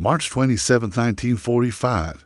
March 27, 1945.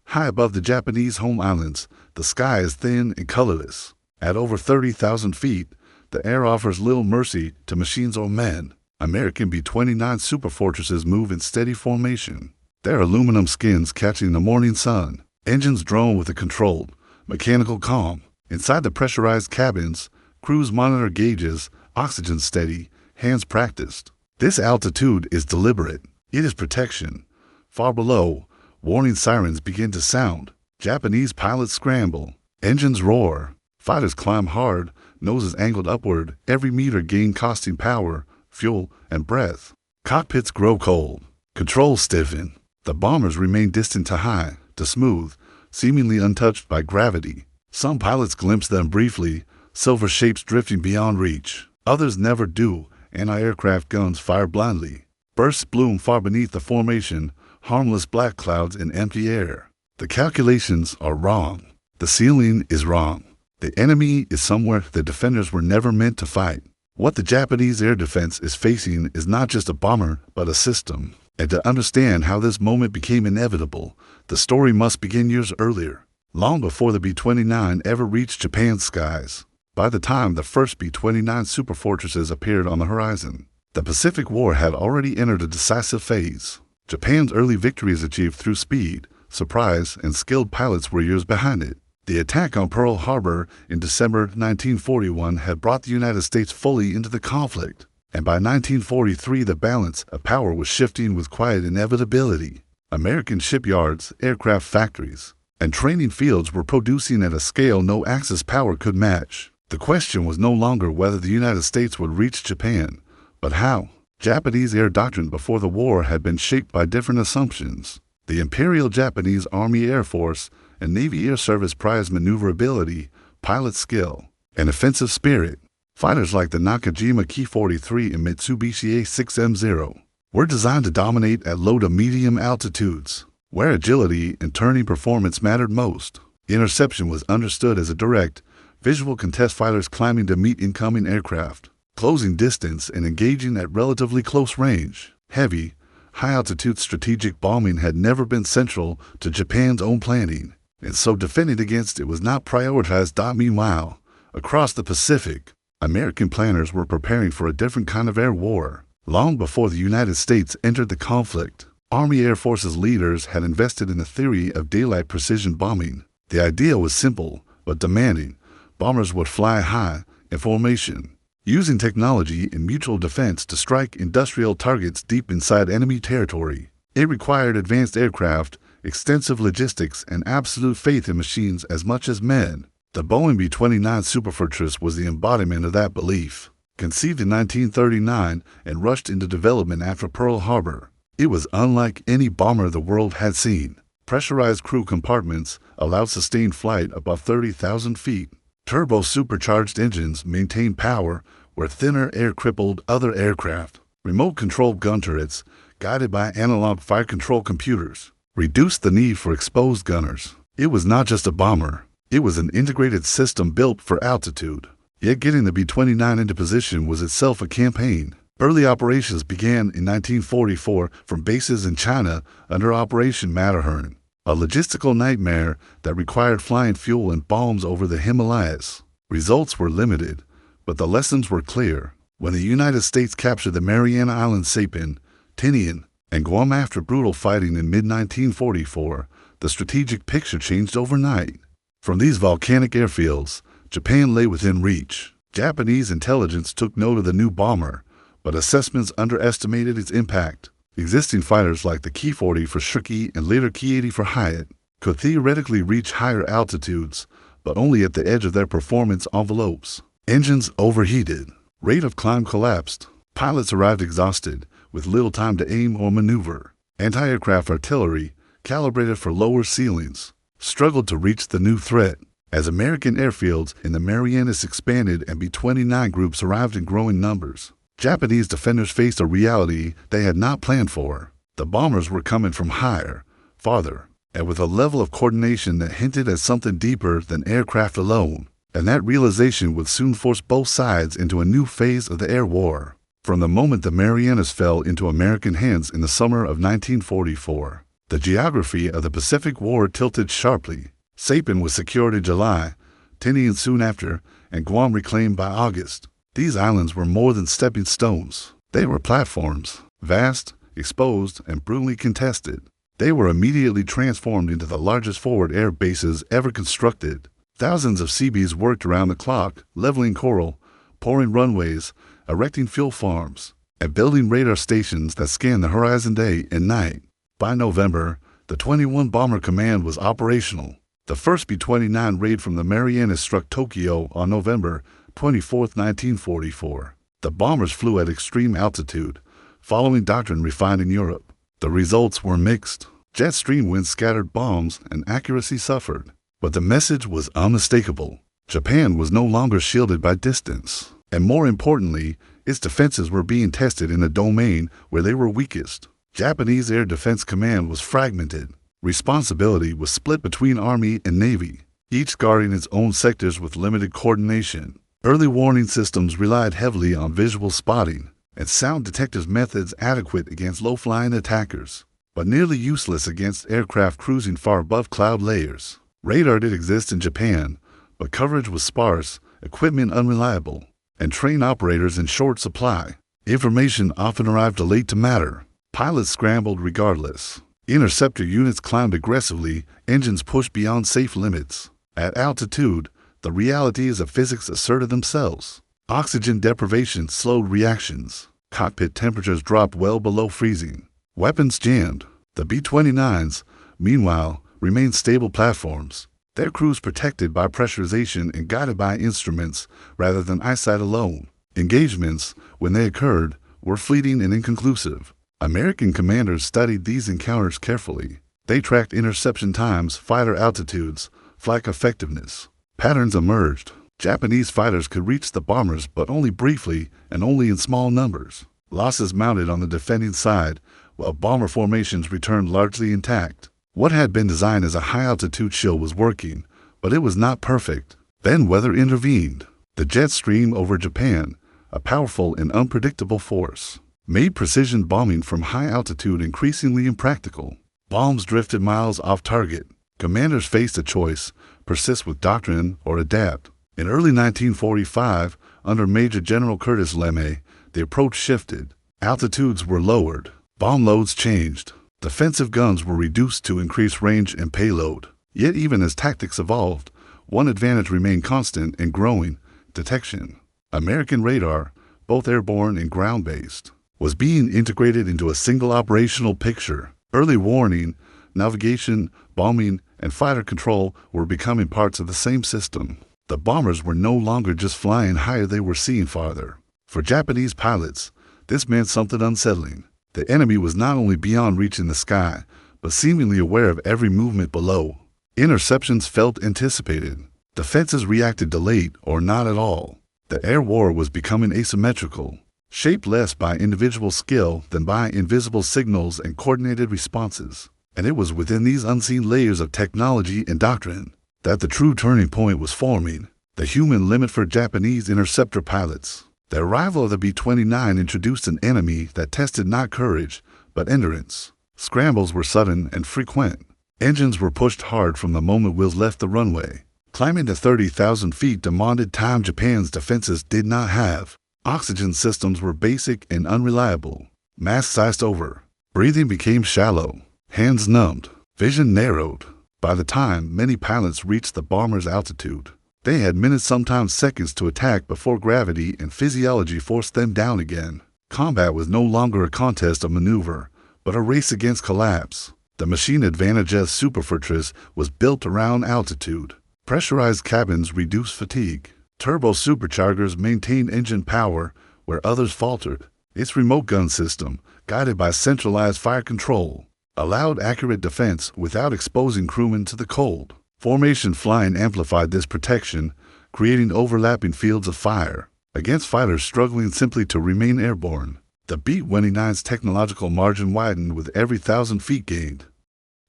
High above the Japanese home islands, the sky is thin and colorless. At over 30,000 feet, the air offers little mercy to machines or men. American B-29 Superfortresses move in steady formation, their aluminum skins catching the morning sun. Engines drone with a controlled, mechanical calm. Inside the pressurized cabins, crews monitor gauges, oxygen steady, hands practiced. This altitude is deliberate. It is protection. Far below, warning sirens begin to sound. Japanese pilots scramble. Engines roar. Fighters climb hard, noses angled upward, every meter gain costing power, fuel, and breath. Cockpits grow cold. Controls stiffen. The bombers remain distant to high, to smooth, seemingly untouched by gravity. Some pilots glimpse them briefly, silver shapes drifting beyond reach. Others never do. Anti-aircraft guns fire blindly. Bursts bloom far beneath the formation, harmless black clouds in empty air. The calculations are wrong. The ceiling is wrong. The enemy is somewhere the defenders were never meant to fight. What the Japanese air defense is facing is not just a bomber, but a system. And to understand how this moment became inevitable, the story must begin years earlier, long before the B-29 ever reached Japan's skies. By the time the first B-29 Superfortresses appeared on the horizon, the Pacific War had already entered a decisive phase. Japan's early victories achieved through speed, surprise, and skilled pilots were years behind it. The attack on Pearl Harbor in December 1941 had brought the United States fully into the conflict, and by 1943 the balance of power was shifting with quiet inevitability. American shipyards, aircraft factories, and training fields were producing at a scale no Axis power could match. The question was no longer whether the United States would reach Japan, but how. Japanese air doctrine before the war had been shaped by different assumptions. The Imperial Japanese Army Air Force and Navy Air Service prized maneuverability, pilot skill, and offensive spirit. Fighters like the Nakajima Ki-43 and Mitsubishi A6M0 were designed to dominate at low to medium altitudes, where agility and turning performance mattered most. Interception was understood as a direct, visual contest, fighters climbing to meet incoming aircraft, closing distance and engaging at relatively close range. Heavy, high-altitude strategic bombing had never been central to Japan's own planning, and so defending against it was not prioritized. Meanwhile, across the Pacific, American planners were preparing for a different kind of air war. Long before the United States entered the conflict, Army Air Forces leaders had invested in the theory of daylight precision bombing. The idea was simple, but demanding. Bombers would fly high in formation, using technology and mutual defense to strike industrial targets deep inside enemy territory. It required advanced aircraft, extensive logistics, and absolute faith in machines as much as men. The Boeing B-29 Superfortress was the embodiment of that belief. Conceived in 1939 and rushed into development after Pearl Harbor, it was unlike any bomber the world had seen. Pressurized crew compartments allowed sustained flight above 30,000 feet. Turbo-supercharged engines maintained power where thinner air crippled other aircraft. Remote-controlled gun turrets, guided by analog fire control computers, reduced the need for exposed gunners. It was not just a bomber. It was an integrated system built for altitude. Yet getting the B-29 into position was itself a campaign. Early operations began in 1944 from bases in China under Operation Matterhorn, a logistical nightmare that required flying fuel and bombs over the Himalayas. Results were limited, but the lessons were clear. When the United States captured the Mariana Islands, Saipan, Tinian, and Guam after brutal fighting in mid-1944, the strategic picture changed overnight. From these volcanic airfields, Japan lay within reach. Japanese intelligence took note of the new bomber, but assessments underestimated its impact. Existing fighters like the Ki-40 for Shirky and later Ki-80 for Hyatt could theoretically reach higher altitudes, but only at the edge of their performance envelopes. Engines overheated. Rate of climb collapsed. Pilots arrived exhausted, with little time to aim or maneuver. Anti-aircraft artillery, calibrated for lower ceilings, struggled to reach the new threat. As American airfields in the Marianas expanded and B-29 groups arrived in growing numbers, Japanese defenders faced a reality they had not planned for. The bombers were coming from higher, farther, and with a level of coordination that hinted at something deeper than aircraft alone. And that realization would soon force both sides into a new phase of the air war. From the moment the Marianas fell into American hands in the summer of 1944, the geography of the Pacific War tilted sharply. Saipan was secured in July, Tinian soon after, and Guam reclaimed by August. These islands were more than stepping stones. They were platforms, vast, exposed, and brutally contested. They were immediately transformed into the largest forward air bases ever constructed. Thousands of Seabees worked around the clock, leveling coral, pouring runways, erecting fuel farms, and building radar stations that scanned the horizon day and night. By November, the 21 Bomber Command was operational. The first B-29 raid from the Marianas struck Tokyo on November 24, 1944. The bombers flew at extreme altitude, following doctrine refined in Europe. The results were mixed. Jet stream winds scattered bombs and accuracy suffered. But the message was unmistakable. Japan was no longer shielded by distance. And more importantly, its defenses were being tested in a domain where they were weakest. Japanese Air Defense Command was fragmented. Responsibility was split between Army and Navy, each guarding its own sectors with limited coordination. Early warning systems relied heavily on visual spotting, and sound detectors methods adequate against low-flying attackers, but nearly useless against aircraft cruising far above cloud layers. Radar did exist in Japan, but coverage was sparse, equipment unreliable, and trained operators in short supply. Information often arrived late to matter. Pilots scrambled regardless. Interceptor units climbed aggressively, engines pushed beyond safe limits. At altitude, the realities of physics asserted themselves. Oxygen deprivation slowed reactions. Cockpit temperatures dropped well below freezing. Weapons jammed. The B-29s, meanwhile, remained stable platforms, their crews protected by pressurization and guided by instruments rather than eyesight alone. Engagements, when they occurred, were fleeting and inconclusive. American commanders studied these encounters carefully. They tracked interception times, fighter altitudes, flak effectiveness. Patterns emerged. Japanese fighters could reach the bombers but only briefly and only in small numbers. Losses mounted on the defending side, while bomber formations returned largely intact. What had been designed as a high-altitude shield was working, but it was not perfect. Then weather intervened. The jet stream over Japan, a powerful and unpredictable force, made precision bombing from high altitude increasingly impractical. Bombs drifted miles off target. Commanders faced a choice: persist with doctrine or adapt. In early 1945, under Major General Curtis LeMay, the approach shifted. Altitudes were lowered. Bomb loads changed. Defensive guns were reduced to increase range and payload. Yet even as tactics evolved, one advantage remained constant and growing: detection. American radar, both airborne and ground-based, was being integrated into a single operational picture. Early warning, navigation, bombing, and fighter control were becoming parts of the same system. The bombers were no longer just flying higher, they were seeing farther. For Japanese pilots, this meant something unsettling. The enemy was not only beyond reach in the sky, but seemingly aware of every movement below. Interceptions felt anticipated. Defenses reacted delayed or not at all. The air war was becoming asymmetrical, shaped less by individual skill than by invisible signals and coordinated responses. And it was within these unseen layers of technology and doctrine that the true turning point was forming: the human limit for Japanese interceptor pilots. The arrival of the B-29 introduced an enemy that tested not courage, but endurance. Scrambles were sudden and frequent. Engines were pushed hard from the moment wheels left the runway. Climbing to 30,000 feet demanded time Japan's defenses did not have. Oxygen systems were basic and unreliable. Masks iced over. Breathing became shallow. Hands numbed. Vision narrowed. By the time many pilots reached the bomber's altitude, they had minutes, sometimes seconds, to attack before gravity and physiology forced them down again. Combat was no longer a contest of maneuver, but a race against collapse. The machine advantage as Superfortress was built around altitude. Pressurized cabins reduced fatigue. Turbo superchargers maintained engine power where others faltered. Its remote gun system, guided by centralized fire control, allowed accurate defense without exposing crewmen to the cold. Formation flying amplified this protection, creating overlapping fields of fire against fighters struggling simply to remain airborne. The B-29's technological margin widened with every 1,000 feet gained.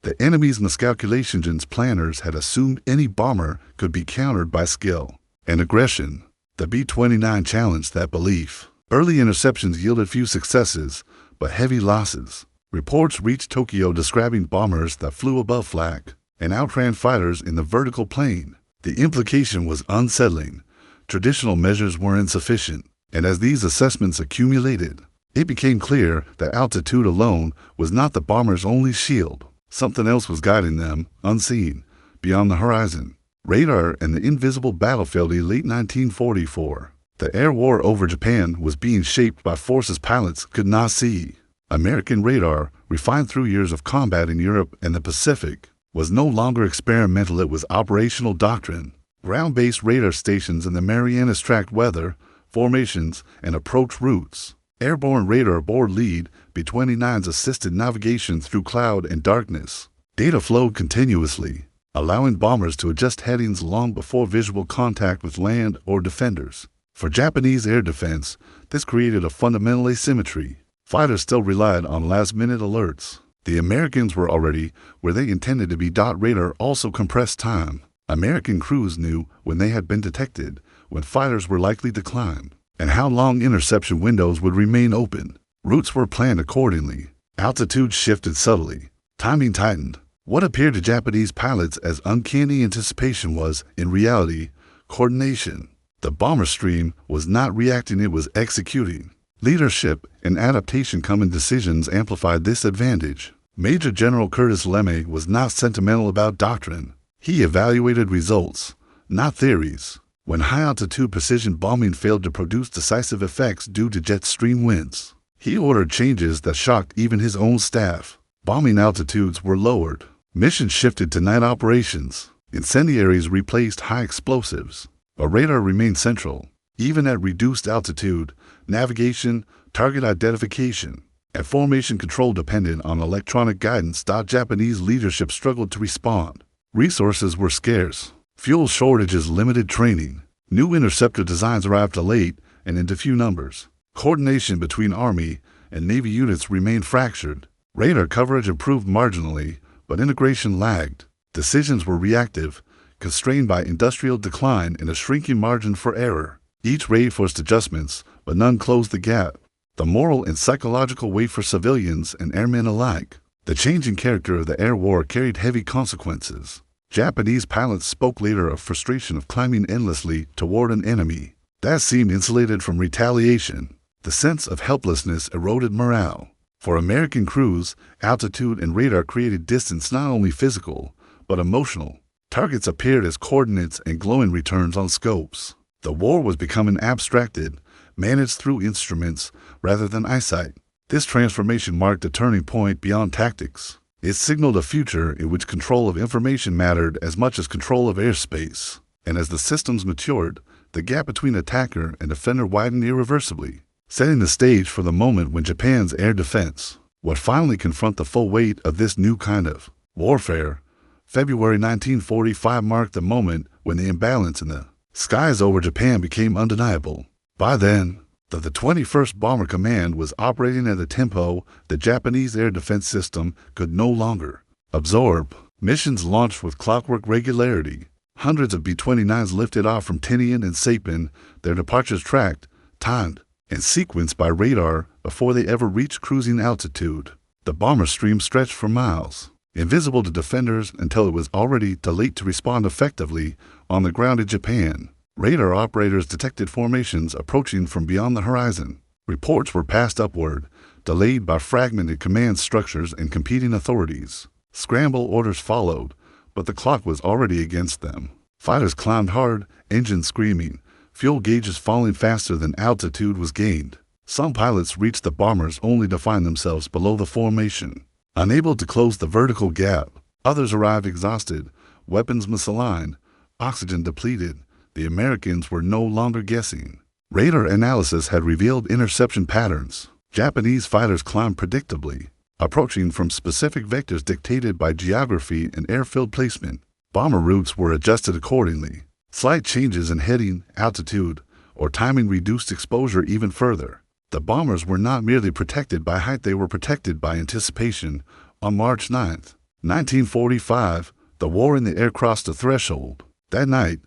The enemy's miscalculations planners had assumed any bomber could be countered by skill and aggression. The B-29 challenged that belief. Early interceptions yielded few successes, but heavy losses. Reports reached Tokyo describing bombers that flew above flak and outran fighters in the vertical plane. The implication was unsettling. Traditional measures were insufficient, and as these assessments accumulated, it became clear that altitude alone was not the bombers' only shield. Something else was guiding them, unseen, beyond the horizon. Radar and the invisible battlefield in late 1944. The air war over Japan was being shaped by forces pilots could not see. American radar, refined through years of combat in Europe and the Pacific, was no longer experimental, it was operational doctrine. Ground-based radar stations in the Marianas tracked weather, formations, and approach routes. Airborne radar bore lead, B-29s assisted navigation through cloud and darkness. Data flowed continuously, allowing bombers to adjust headings long before visual contact with land or defenders. For Japanese air defense, this created a fundamental asymmetry. Fighters still relied on last-minute alerts. The Americans were already where they intended to be. Radar also compressed time. American crews knew when they had been detected, when fighters were likely to climb, and how long interception windows would remain open. Routes were planned accordingly. Altitude shifted subtly. Timing tightened. What appeared to Japanese pilots as uncanny anticipation was, in reality, coordination. The bomber stream was not reacting, it was executing. Leadership and adaptation common decisions amplified this advantage. Major General Curtis LeMay was not sentimental about doctrine. He evaluated results, not theories. When high-altitude precision bombing failed to produce decisive effects due to jet stream winds, he ordered changes that shocked even his own staff. Bombing altitudes were lowered. Missions shifted to night operations. Incendiaries replaced high explosives. But radar remained central. Even at reduced altitude, navigation, target identification, and formation control depended on electronic guidance. Japanese leadership struggled to respond. Resources were scarce. Fuel shortages limited training. New interceptor designs arrived late and into few numbers. Coordination between Army and Navy units remained fractured. Radar coverage improved marginally, but integration lagged. Decisions were reactive, constrained by industrial decline and a shrinking margin for error. Each raid forced adjustments, but none closed the gap. The moral and psychological weight for civilians and airmen alike. The changing character of the air war carried heavy consequences. Japanese pilots spoke later of frustration of climbing endlessly toward an enemy that seemed insulated from retaliation. The sense of helplessness eroded morale. For American crews, altitude and radar created distance not only physical, but emotional. Targets appeared as coordinates and glowing returns on scopes. The war was becoming abstracted, managed through instruments rather than eyesight. This transformation marked a turning point beyond tactics. It signaled a future in which control of information mattered as much as control of airspace. And as the systems matured, the gap between attacker and defender widened irreversibly, setting the stage for the moment when Japan's air defense would finally confront the full weight of this new kind of warfare. February 1945 marked the moment when the imbalance in the skies over Japan became undeniable. By then, the 21st Bomber Command was operating at a tempo the Japanese air defense system could no longer absorb. Missions launched with clockwork regularity. Hundreds of B-29s lifted off from Tinian and Saipan, their departures tracked, timed, and sequenced by radar before they ever reached cruising altitude. The bomber stream stretched for miles, invisible to defenders until it was already too late to respond effectively on the ground in Japan. Radar operators detected formations approaching from beyond the horizon. Reports were passed upward, delayed by fragmented command structures and competing authorities. Scramble orders followed, but the clock was already against them. Fighters climbed hard, engines screaming, fuel gauges falling faster than altitude was gained. Some pilots reached the bombers only to find themselves below the formation, unable to close the vertical gap. Others arrived exhausted, weapons misaligned, oxygen depleted. The Americans were no longer guessing. Radar analysis had revealed interception patterns. Japanese fighters climbed predictably, approaching from specific vectors dictated by geography and airfield placement. Bomber routes were adjusted accordingly. Slight changes in heading, altitude, or timing reduced exposure even further. The bombers were not merely protected by height, they were protected by anticipation. On March 9, 1945, the war in the air crossed a threshold. That night,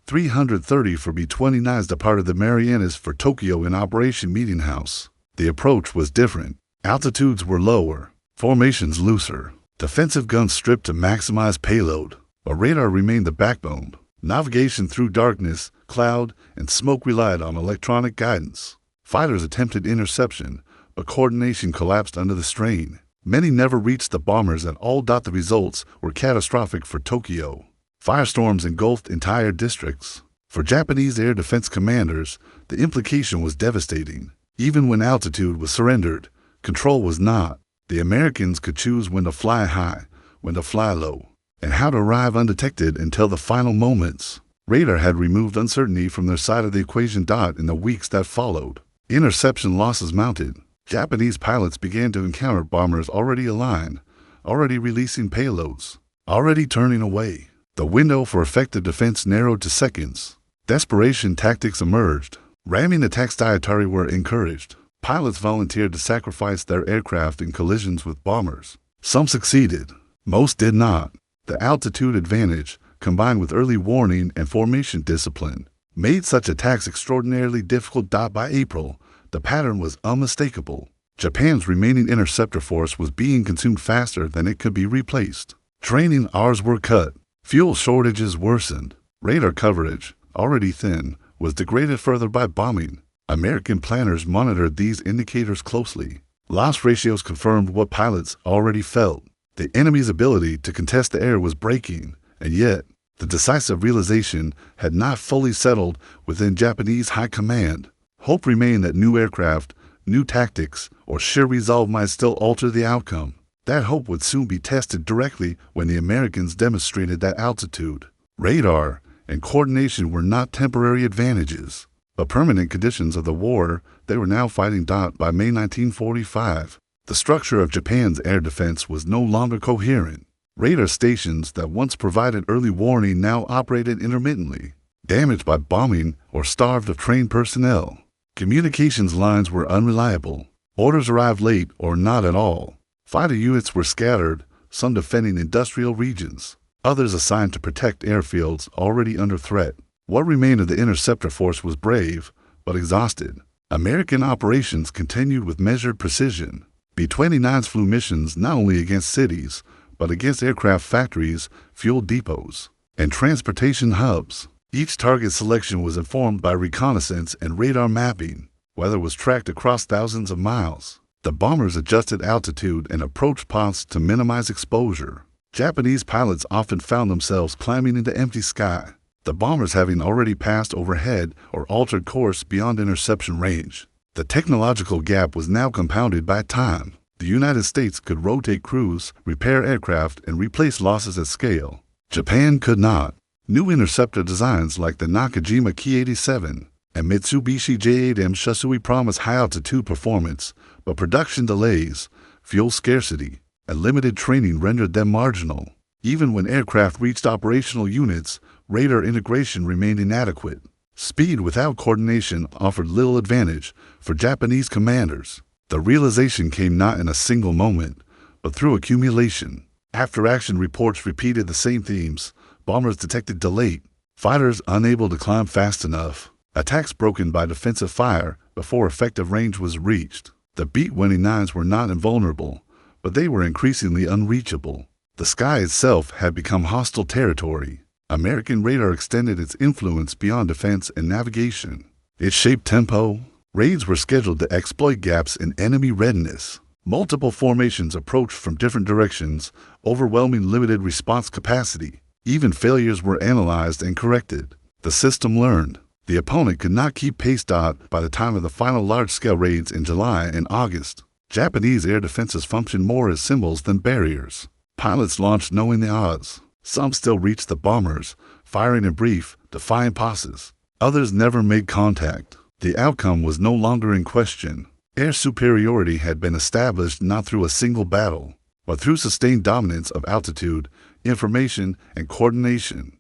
330 for B-29s departed the Marianas for Tokyo in Operation Meetinghouse. The approach was different. Altitudes were lower, formations looser, defensive guns stripped to maximize payload, but radar remained the backbone. Navigation through darkness, cloud, and smoke relied on electronic guidance. Fighters attempted interception, but coordination collapsed under the strain. Many never reached the bombers at all. The results were catastrophic for Tokyo. Firestorms engulfed entire districts. For Japanese air defense commanders, the implication was devastating. Even when altitude was surrendered, control was not. The Americans could choose when to fly high, when to fly low, and how to arrive undetected until the final moments. Radar had removed uncertainty from their side of the equation. In the weeks that followed, interception losses mounted. Japanese pilots began to encounter bombers already aligned, already releasing payloads, already turning away. The window for effective defense narrowed to seconds. Desperation tactics emerged. Ramming attacks dietary were encouraged. Pilots volunteered to sacrifice their aircraft in collisions with bombers. Some succeeded. Most did not. The altitude advantage, combined with early warning and formation discipline, made such attacks extraordinarily difficult. By April, the pattern was unmistakable. Japan's remaining interceptor force was being consumed faster than it could be replaced. Training hours were cut. Fuel shortages worsened. Radar coverage, already thin, was degraded further by bombing. American planners monitored these indicators closely. Loss ratios confirmed what pilots already felt. The enemy's ability to contest the air was breaking, and yet the decisive realization had not fully settled within Japanese high command. Hope remained that new aircraft, new tactics, or sheer resolve might still alter the outcome. That hope would soon be tested directly when the Americans demonstrated that altitude, radar, and coordination were not temporary advantages, but permanent conditions of the war they were now fighting. By May 1945, the structure of Japan's air defense was no longer coherent. Radar stations that once provided early warning now operated intermittently, damaged by bombing or starved of trained personnel. Communications lines were unreliable. Orders arrived late or not at all. Fighter units were scattered, some defending industrial regions, others assigned to protect airfields already under threat. What remained of the interceptor force was brave, but exhausted. American operations continued with measured precision. B-29s flew missions not only against cities, but against aircraft factories, fuel depots, and transportation hubs. Each target selection was informed by reconnaissance and radar mapping. Weather was tracked across thousands of miles. The bombers adjusted altitude and approach paths to minimize exposure. Japanese pilots often found themselves climbing into empty sky, the bombers having already passed overhead or altered course beyond interception range. The technological gap was now compounded by time. The United States could rotate crews, repair aircraft, and replace losses at scale. Japan could not. New interceptor designs like the Nakajima Ki-87 and Mitsubishi J-8M Shusui promised high-altitude performance, but production delays, fuel scarcity, and limited training rendered them marginal. Even when aircraft reached operational units, radar integration remained inadequate. Speed without coordination offered little advantage for Japanese commanders. The realization came not in a single moment, but through accumulation. After-action reports repeated the same themes. Bombers detected delayed, fighters unable to climb fast enough, attacks broken by defensive fire before effective range was reached. The B-29s were not invulnerable, but they were increasingly unreachable. The sky itself had become hostile territory. American radar extended its influence beyond defense and navigation. It shaped tempo. Raids were scheduled to exploit gaps in enemy readiness. Multiple formations approached from different directions, overwhelming limited response capacity. Even failures were analyzed and corrected. The system learned. The opponent could not keep pace. By the time of the final large-scale raids in July and August, Japanese air defenses functioned more as symbols than barriers. Pilots launched knowing the odds. Some still reached the bombers, firing in brief, defiant passes. Others never made contact. The outcome was no longer in question. Air superiority had been established not through a single battle, but through sustained dominance of altitude, information, and coordination.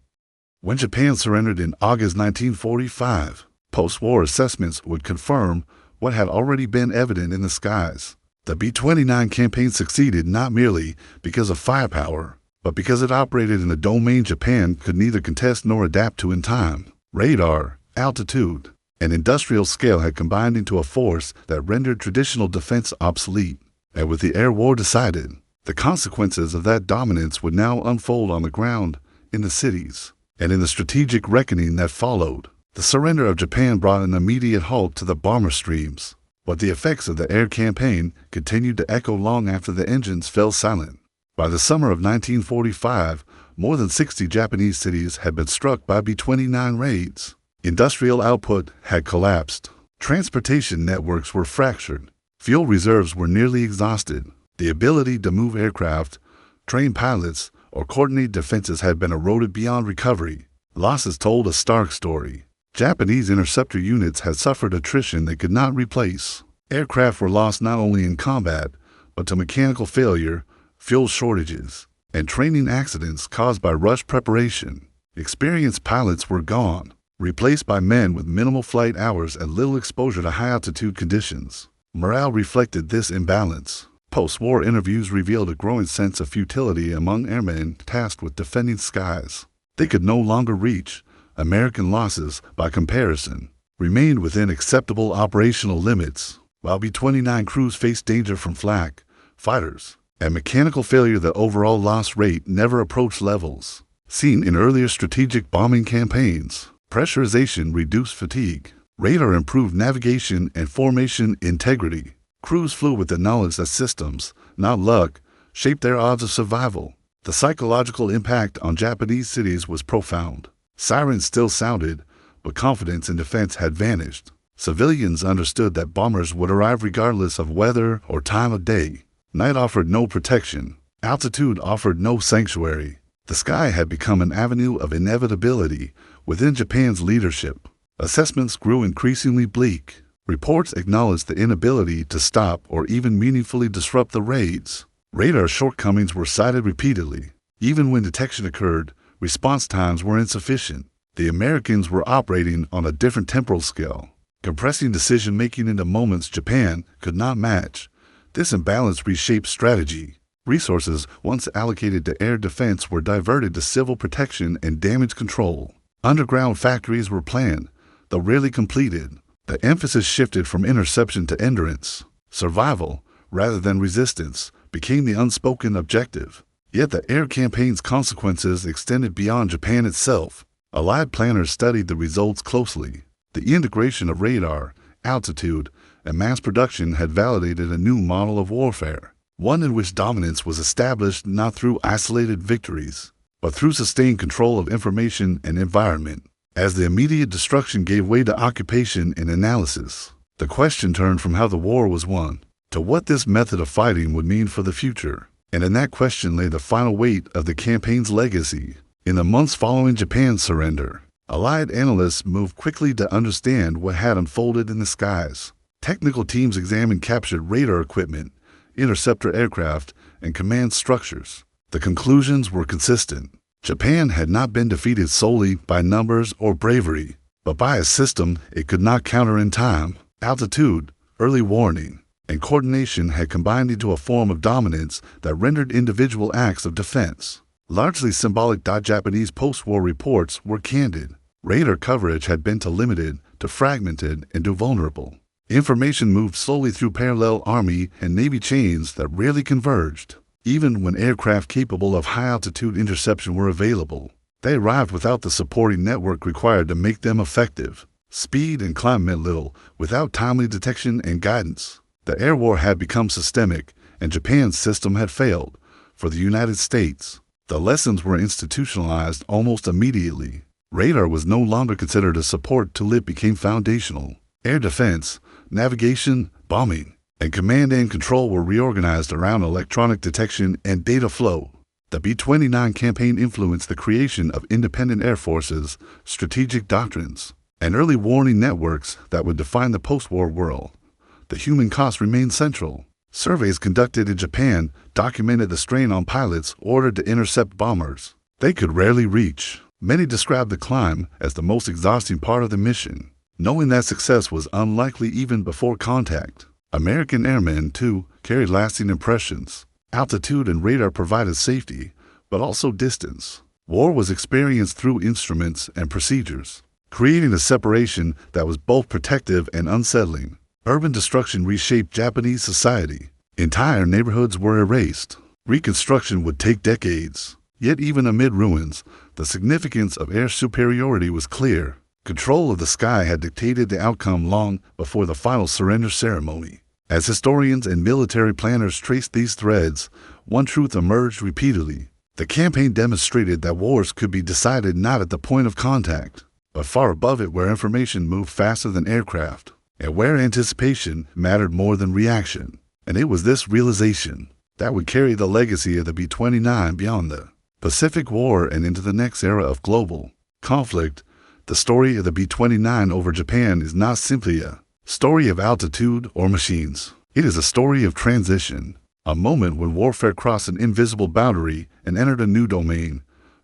When Japan surrendered in August 1945, post-war assessments would confirm what had already been evident in the skies. The B-29 campaign succeeded not merely because of firepower, but because it operated in a domain Japan could neither contest nor adapt to in time. Radar, altitude, and industrial scale had combined into a force that rendered traditional defense obsolete. And with the air war decided, the consequences of that dominance would now unfold on the ground, in the cities, and in the strategic reckoning that followed. The surrender of Japan brought an immediate halt to the bomber streams, but the effects of the air campaign continued to echo long after the engines fell silent. By the summer of 1945, more than 60 Japanese cities had been struck by B-29 raids. Industrial output had collapsed. Transportation networks were fractured. Fuel reserves were nearly exhausted. The ability to move aircraft, train pilots, or coordinate defenses had been eroded beyond recovery. Losses told a stark story. Japanese interceptor units had suffered attrition they could not replace. Aircraft were lost not only in combat, but to mechanical failure, fuel shortages, and training accidents caused by rush preparation. Experienced pilots were gone, replaced by men with minimal flight hours and little exposure to high-altitude conditions. Morale reflected this imbalance. Post-war interviews revealed a growing sense of futility among airmen tasked with defending skies. They could no longer reach. American losses, by comparison, remained within acceptable operational limits, while B-29 crews faced danger from flak, fighters, and mechanical failure. The overall loss rate never approached levels seen in earlier strategic bombing campaigns. Pressurization reduced fatigue. Radar improved navigation and formation integrity. Crews flew with the knowledge that systems, not luck, shaped their odds of survival. The psychological impact on Japanese cities was profound. Sirens still sounded, but confidence in defense had vanished. Civilians understood that bombers would arrive regardless of weather or time of day. Night offered no protection. Altitude offered no sanctuary. The sky had become an avenue of inevitability within Japan's leadership. Assessments grew increasingly bleak. Reports acknowledged the inability to stop or even meaningfully disrupt the raids. Radar shortcomings were cited repeatedly. Even when detection occurred, response times were insufficient. The Americans were operating on a different temporal scale, compressing decision-making into moments Japan could not match. This imbalance reshaped strategy. Resources once allocated to air defense were diverted to civil protection and damage control. Underground factories were planned, though rarely completed. The emphasis shifted from interception to endurance. Survival, rather than resistance, became the unspoken objective. Yet the air campaign's consequences extended beyond Japan itself. Allied planners studied the results closely. The integration of radar, altitude, and mass production had validated a new model of warfare, one in which dominance was established not through isolated victories, but through sustained control of information and environment. As the immediate destruction gave way to occupation and analysis, the question turned from how the war was won to what this method of fighting would mean for the future. And in that question lay the final weight of the campaign's legacy. In the months following Japan's surrender, Allied analysts moved quickly to understand what had unfolded in the skies. Technical teams examined captured radar equipment, interceptor aircraft, and command structures. The conclusions were consistent. Japan had not been defeated solely by numbers or bravery, but by a system it could not counter in time. Altitude, early warning, and coordination had combined into a form of dominance that rendered individual acts of defense largely symbolic. Japanese post-war reports were candid. Radar coverage had been too limited, too fragmented, and too vulnerable. Information moved slowly through parallel Army and Navy chains that rarely converged. Even when aircraft capable of high-altitude interception were available, they arrived without the supporting network required to make them effective. Speed and climb meant little without timely detection and guidance. The air war had become systemic, and Japan's system had failed. For the United States, the lessons were institutionalized almost immediately. Radar was no longer considered a support tool, it became foundational. Air defense, navigation, bombing, and command and control were reorganized around electronic detection and data flow. The B-29 campaign influenced the creation of independent air forces, strategic doctrines, and early warning networks that would define the post-war world. The human cost remained central. Surveys conducted in Japan documented the strain on pilots ordered to intercept bombers they could rarely reach. Many described the climb as the most exhausting part of the mission, knowing that success was unlikely even before contact. American airmen, too, carried lasting impressions. Altitude and radar provided safety, but also distance. War was experienced through instruments and procedures. creating a separation that was both protective and unsettling. Urban destruction reshaped Japanese society. Entire neighborhoods were erased. Reconstruction would take decades. Yet even amid ruins, the significance of air superiority was clear. Control of the sky had dictated the outcome long before the final surrender ceremony. As historians and military planners traced these threads, one truth emerged repeatedly. The campaign demonstrated that wars could be decided not at the point of contact, but far above it where information moved faster than aircraft, and where anticipation mattered more than reaction. And it was this realization that would carry the legacy of the B-29 beyond the Pacific War and into the next era of global conflict. The story of the B-29 over Japan is not simply a story of altitude or machines. It is a story of transition, a moment when warfare crossed an invisible boundary and entered a new domain,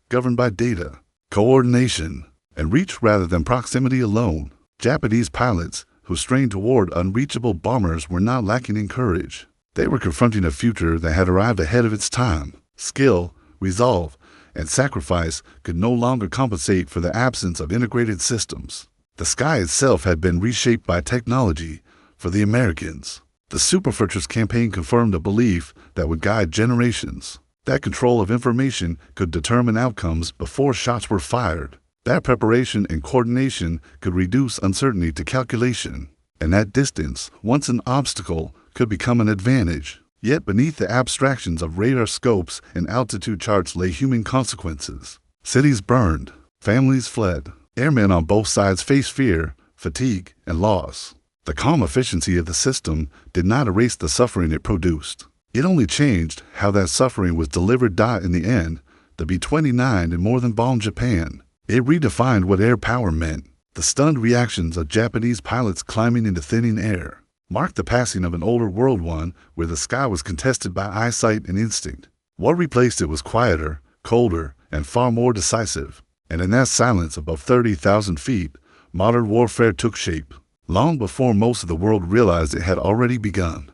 governed by data, coordination, and reach rather than proximity alone. Japanese pilots, who strained toward unreachable bombers, were not lacking in courage. They were confronting a future that had arrived ahead of its time. Skill, resolve, and sacrifice could no longer compensate for the absence of integrated systems. The sky itself had been reshaped by technology. For the Americans, the Superfortress campaign confirmed a belief that would guide generations. That control of information could determine outcomes before shots were fired. That preparation and coordination could reduce uncertainty to calculation. And that distance, once an obstacle, could become an advantage. Yet beneath the abstractions of radar scopes and altitude charts lay human consequences. Cities burned, families fled. Airmen on both sides faced fear, fatigue, and loss. The calm efficiency of the system did not erase the suffering it produced. It only changed how that suffering was delivered. In the end, the B-29 did more than bomb Japan. It redefined what air power meant. The stunned reactions of Japanese pilots climbing into thinning air marked the passing of an older world, one where the sky was contested by eyesight and instinct. What replaced it was quieter, colder, and far more decisive. And in that silence above 30,000 feet, modern warfare took shape, long before most of the world realized it had already begun.